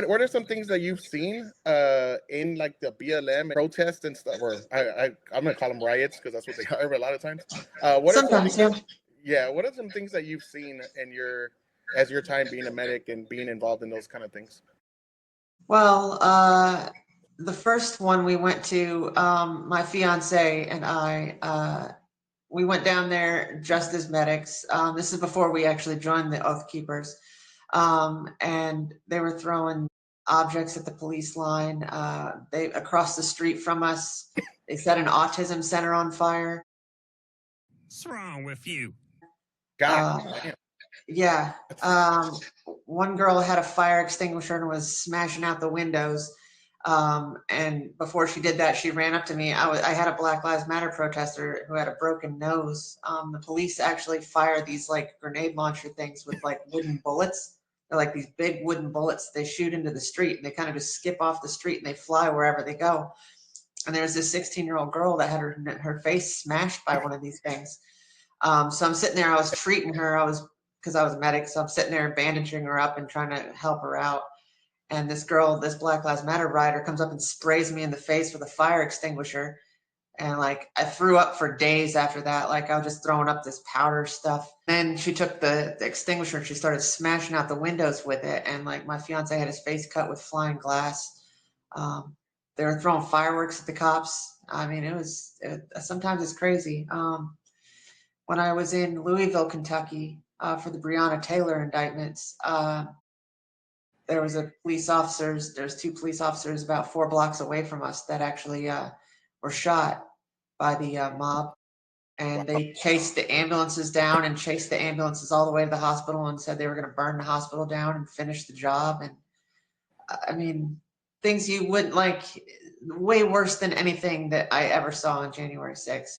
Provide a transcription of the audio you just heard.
what are some things that you've seen in like the BLM protests and stuff, or I'm gonna call them riots because that's what they are a lot of times. What are some Sometimes, things that yeah. yeah, what are some things that you've seen in your time being a medic and being involved in those kind of things? Well, the first one we went to, my fiance and I, we went down there just as medics. This is before we actually joined the Oath Keepers. And they were throwing objects at the police line. They across the street from us, they set an autism center on fire. What's wrong with you? God Uh, damn. yeah. One girl had a fire extinguisher and was smashing out the windows. And before she did that, she ran up to me. I had a Black Lives Matter protester who had a broken nose. The police actually fire these like grenade launcher things with like wooden bullets. They're like these big wooden bullets they shoot into the street, and they kind of just skip off the street and they fly wherever they go. And there's this 16-year-old girl that had her face smashed by one of these things. So I'm sitting there, I was treating her, because I was a medic, so I'm sitting there bandaging her up and trying to help her out. And this girl, this Black Lives Matter rider, comes up and sprays me in the face with a fire extinguisher. And like I threw up for days after that. Like I was just throwing up this powder stuff. Then she took the extinguisher and she started smashing out the windows with it. And like my fiance had his face cut with flying glass. They were throwing fireworks at the cops. I mean, sometimes it's crazy. When I was in Louisville, Kentucky, for the Breonna Taylor indictments, there's two police officers about 4 blocks away from us that actually were shot by the mob. And Wow. they chased the ambulances down and chased the ambulances all the way to the hospital and said they were going to burn the hospital down and finish the job. And I mean, things you wouldn't like, way worse than anything that I ever saw on January 6th.